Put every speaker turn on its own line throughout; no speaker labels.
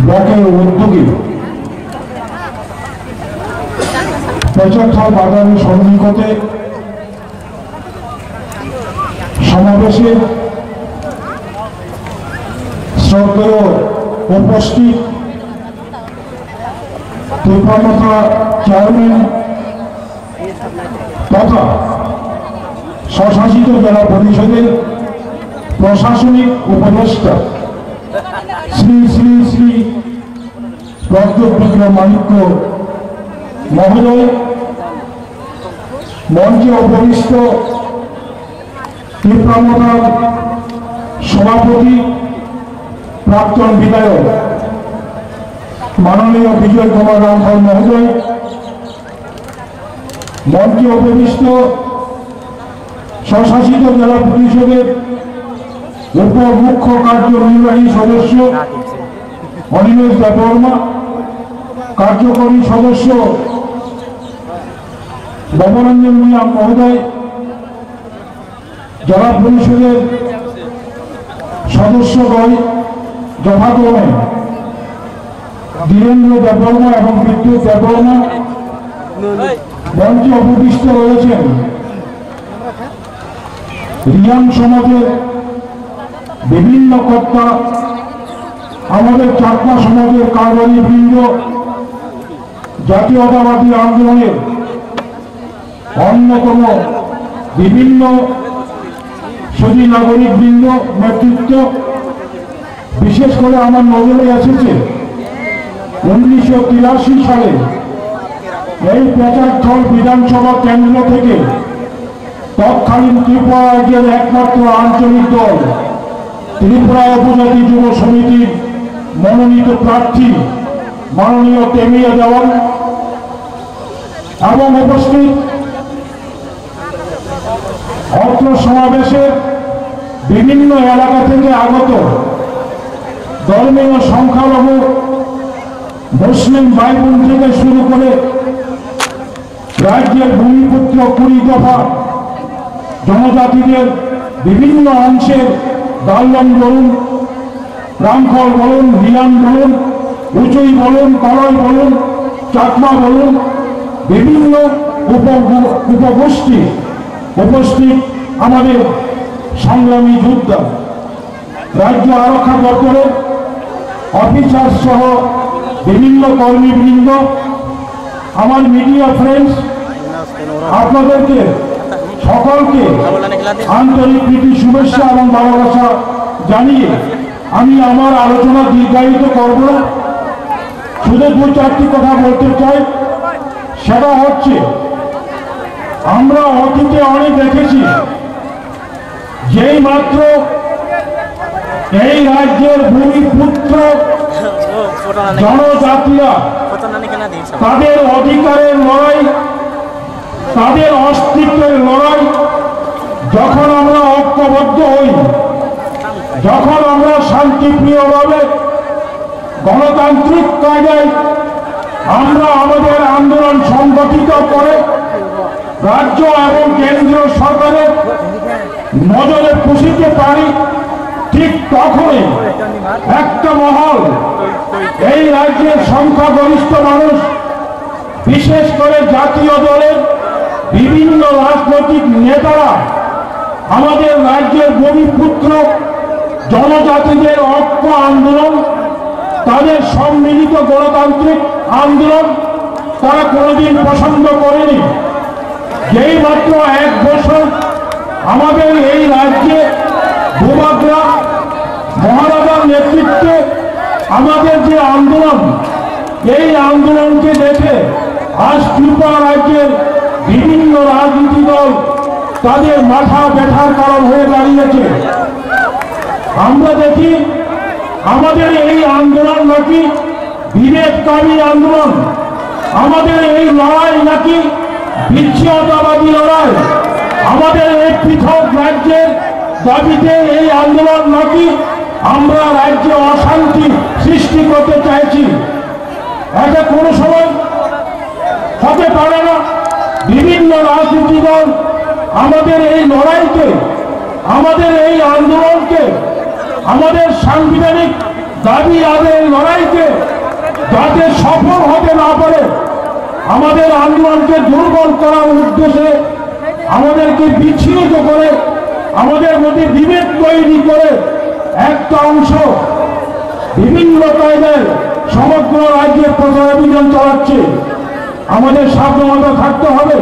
ব্লকের উদ্যোগে পেচারথাল বাজারের সন্নিকটে সমাবেশে শ্রদ্ধেয় উপস্থিত ত্রিপুরা চেয়ারম্যান তথা স্বশাসিত জেলা পরিষদের প্রশাসনিক উপদেষ্টা শ্রী শ্রী শ্রী প্রদ্যোৎ মাণিক্য মহোদয়, মঞ্চে উপবিষ্ট ত্রিপুরা সভাপতি প্রাক্তন বিধায়ক মাননীয় বিজয় কুমার রামফল মহোদয়, মঞ্চে উপবিষ্ট স্বশাসিত জেলা পরিষদের উপ মুখ্য কার্যনির্বাহী সদস্য অনিমেষ দেববর্মা, কার্যকরী সদস্য ভবরঞ্জন মিয়া মহোদয়, জেলা পরিষদের সদস্যদ্বয় যথাক্রমে ধীরেন্দ্র দেববর্মা এবং বিদ্যুৎ দেববর্মা, মঞ্চে উপবিষ্ট রয়েছেন রিয়াং সমাজের বিভিন্ন কর্তা, আমাদের চাকমা সমাজের কারবারি বৃন্দ, জাতীয়তাবাদী আন্দোলনের অন্যতম বিভিন্ন সদী নাগরিক বৃন্দ নেতৃত্ব। বিশেষ করে আমার নজরে এসেছে 1983 সালে এই পেচারথাল বিধানসভা কেন্দ্র থেকে তৎকালীন ত্রিপুরা রাজ্যের একমাত্র আঞ্চলিক দল ত্রিপুরা উপজাতি যুব সমিতির মনোনীত প্রার্থী মাননীয় টেমিয়া দেওয়ান এবং উপস্থিত অত্র সমাবেশে বিভিন্ন এলাকা থেকে আগত ধর্মীয় সংখ্যালঘু মুসলিম ভাই বোন থেকে শুরু করে রাজ্যের ভূমিপুত্র 20 দফা জনজাতিদের বিভিন্ন অংশের দাল্লম বলুন, রামখল বলুন, রিয়ান বলুন, উচুই বলুন, কলই বলুন, চাকমা বলুন, বিভিন্ন উপগোষ্ঠী উপস্থিত আমাদের সংগ্রামী যোদ্ধা, রাজ্য আরক্ষা দপ্তরের অফিসার সহ বিভিন্ন কর্মীবৃন্দ, আমার মিডিয়া ফ্রেন্ডস, আপনাদেরকে সকলকে আন্তরিক প্রীতি শুভেচ্ছা এবং ভালোবাসা জানিয়ে আমি আমার আলোচনা দীর্ঘায়িত করব না, শুধু 2-4টি কথা বলতে চাই। সেটা হচ্ছে, আমরা অতীতে অনেক দেখেছি যেই মাত্র এই রাজ্যের ভূমিপুত্র জনজাতিরা তাদের অধিকারের লড়াই, তাদের অস্তিত্বের লড়াই যখন আমরা ঐক্যবদ্ধ হই, যখন আমরা শান্তিপ্রিয়ভাবে গণতান্ত্রিক কায়দায় আমরা আমাদের আন্দোলন সংগঠিত করে রাজ্য এবং কেন্দ্রীয় সরকারের নজরে পুষিতে পারি, ঠিক তখনই একটা মহল, এই রাজ্যের সংখ্যাগরিষ্ঠ মানুষ, বিশেষ করে জাতীয় দলের বিভিন্ন রাজনৈতিক নেতারা আমাদের রাজ্যের ভূমিপুত্র জনজাতিদের ঐক্য আন্দোলন, তাদের সম্মিলিত গণতান্ত্রিক আন্দোলন তারা কোনোদিন পছন্দ করেনি। যেই মাত্র 1 বছর আমাদের এই রাজ্যে ভূভাগরা মহারাজার নেতৃত্বে আমাদের যে আন্দোলন, এই আন্দোলনকে দেখে আজ ত্রিপুরা রাজ্যের বিভিন্ন রাজনীতি দল তাদের মাথা ব্যথার কারণ হয়ে দাঁড়িয়েছে। আমরা দেখি আমাদের এই আন্দোলন নাকি বিভেদকামী আন্দোলন, আমাদের এই লড়াই নাকি বিচ্ছিন্নতাবাদী লড়াই, আমাদের এই পৃথক রাজ্যের দাবিতে এই আন্দোলন নাকি আমরা রাজ্যে অশান্তি সৃষ্টি করতে চাইছি। এটা কোনো সময় হতে পারে না। বিভিন্ন রাজনীতি দল আমাদের এই লড়াইকে, আমাদের এই আন্দোলনকে আমাদের সাংবিধানিক দাবি আদায়ের লড়াইকে যাতে সফল হতে না পারে, আমাদের আন্দোলনকে দুর্বল করার উদ্দেশ্যে আমাদেরকে বিচ্ছিন্ন করে, আমাদের মধ্যে বিভেদ তৈরি করে একটা অংশ বিভিন্ন কায়দায় সমগ্র রাজ্যের প্রচার অভিযান চালাচ্ছে। আমাদের সাবধানতা থাকতে হবে।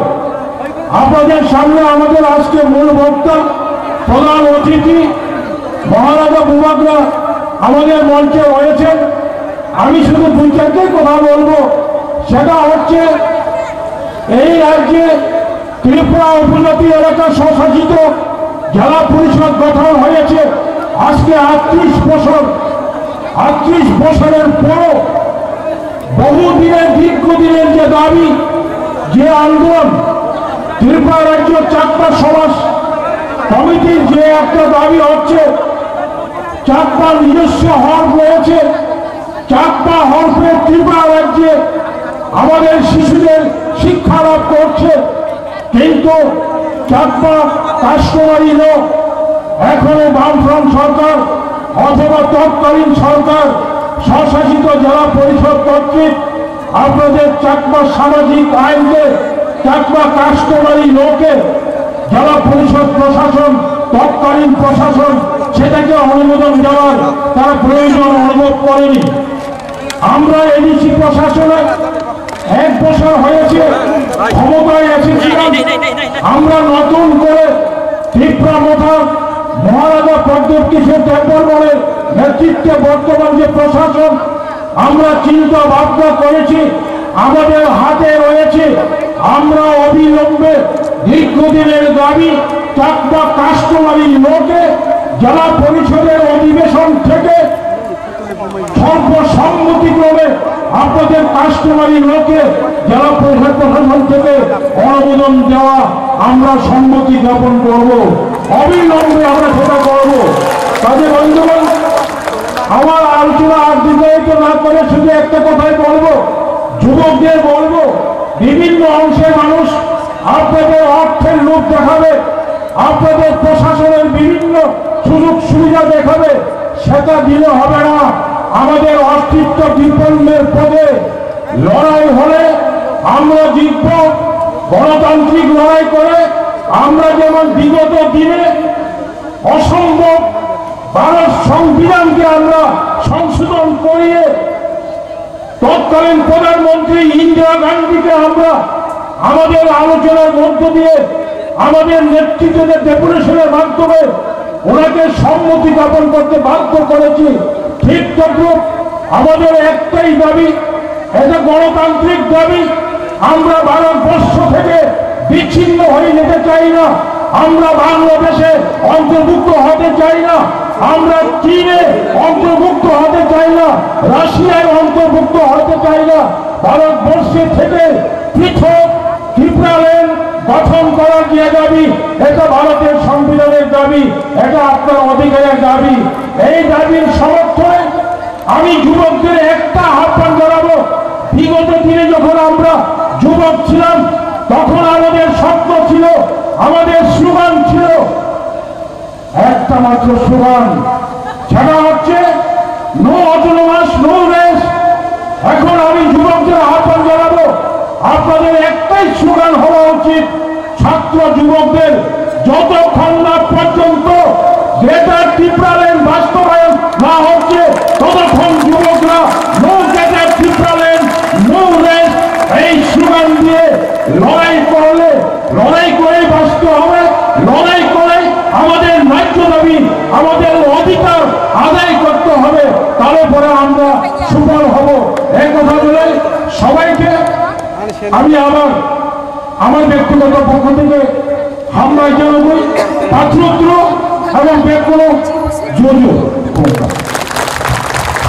আপনাদের সামনে আমাদের আজকে মূল বক্তা, প্রধান অতিথি মহারাজা বুবাকরা আমাদের মঞ্চে রয়েছেন। আমি শুধু দুই চারটে কথা বলবো। সেটা হচ্ছে, এই রাজ্যে ত্রিপুরা উপজাতি এলাকা স্বশাসিত জেলা পরিষদ গঠন হয়েছে আজকে 38 বছর। 38 বছরের পরও বহুদিনের দীর্ঘদিনের যে দাবি, যে আন্দোলন, ত্রিপুরা রাজ্য চাকমা সমাজ কমিটির যে একটা দাবি হচ্ছে, চাকমা নিজস্ব হর্ফ রয়েছে, চাকমা হর্ফে ত্রিপুরা রাজ্যে আমাদের শিশুদের শিক্ষা লাভ করছে, কিন্তু চাকমা কাস্টমারি লোক এখনো বামফ্রন্ট সরকার অথবা তৎকালীন সরকার স্বশাসিত জেলা পরিষদ কর্তৃক আপনাদের চাকমা সামাজিক আইনকে চাকমা কাস্টমারি লোকে জেলা পরিষদ প্রশাসন, তৎকালীন প্রশাসন সেটাকে অনুমোদন দেওয়ার তারা প্রয়োজন অনুভব করেনি। আমরা এডিসি প্রশাসনে 1 বছর হয়েছে ক্ষমতায় এসেছিলাম। আমরা নতুন করে ত্রিপুরা মহারাজা প্রদ্যোৎ কিশোর দেববর্মনের নেতৃত্বে বর্তমান যে প্রশাসন, আমরা চিন্তা ভাবনা করেছি, আমাদের হাতে রয়েছে। আমরা অবিলম্বে দীর্ঘদিনের দাবি চাকমা কাস্টমারি লোকে জেলা পরিষদের অধিবেশন থেকে সর্বসম্মতিক্রমে আপনাদের কাস্টমারি লোকে জেলা পরিষদ প্রশাসন থেকে অনুমোদন দেওয়া আমরা সম্মতি জ্ঞাপন করব। অবিলম্বে আমরা সেটা করব। কাজে বন্ধুগণ, আমার আলোচনা আর দীর্ঘায়িত না করে শুধু একটা কথাই বলবো, যুবকদের বলবো, বিভিন্ন অংশের মানুষ আপনাদের অর্থের লোভ দেখাবে, আপনাদের প্রশাসনের বিভিন্ন সুযোগ সুবিধা দেখাবে, সেটা দিলে হবে না। আমাদের অস্তিত্ব বিপন্নের পদে লড়াই হলে আমরা জিতব। গণতান্ত্রিক লড়াই করে আমরা যেমন বিগত দিনে অসম্ভব ভারত সংবিধানকে আমরা সংশোধন করিয়ে তৎকালীন প্রধানমন্ত্রী ইন্দিরা গান্ধীকে আমরা আমাদের আলোচনার মধ্য দিয়ে আমাদের নেতৃত্বের ডেপুটেশনের মাধ্যমে ওনাকে সম্মতি জ্ঞাপন করতে বাধ্য করেছি। ঠিক তদ্রূপ আমাদের একটাই দাবি, এটা গণতান্ত্রিক দাবি। আমরা ভারতবর্ষ থেকে বিচ্ছিন্ন হয়ে যেতে চাই না, আমরা বাংলাদেশে অন্তর্ভুক্ত হতে চাই না, আমরা চীনে অন্তর্ভুক্ত হতে চাই না, রাশিয়ায় অন্তর্ভুক্ত হতে চাই না। ভারতবর্ষের থেকে পৃথক ত্রিপুরাল্যান্ড গঠন করার যে দাবি, এটা ভারতের সংবিধানের দাবি, এটা আপনার অধিকারের দাবি। এই দাবির সমর্থনে আমি যুবকদের একটা আহ্বান জানাবো। বিগত দিনে যখন আমরা যুবক ছিলাম, তখন আমাদের স্বপ্ন ছিল, আমাদের স্লোগান ছিল একটা মাত্র স্লোগান, সেটা হচ্ছে নো অটোনমাস নো রেস। এখন আমি যুবকদের আহ্বান জানাবো, আপনাদের একটাই স্লোগান হওয়া উচিত, ছাত্র যুবকদের, যতক্ষণ না পর্যন্ত গ্রেটার ত্রিপুরাল্যান্ড বাস্তবায়ন না হচ্ছে ততক্ষণ যুবকরা no greater Tripuraland no race এই স্লোগান দিয়ে লড়াই করলে, লড়াই করে বাঁচতে হবে, লড়াই করে আমাদের ন্যায্য দাবি, আমাদের অধিকার আদায় করতে হবে, তারপরে আমরা সফল হব। এই কথা বলে সবাইকে আমি আমার ব্যক্তিগত পক্ষ থেকে হামলায় জানাবো, পাত্র এবং ব্যক্তিগত জড়িয়ে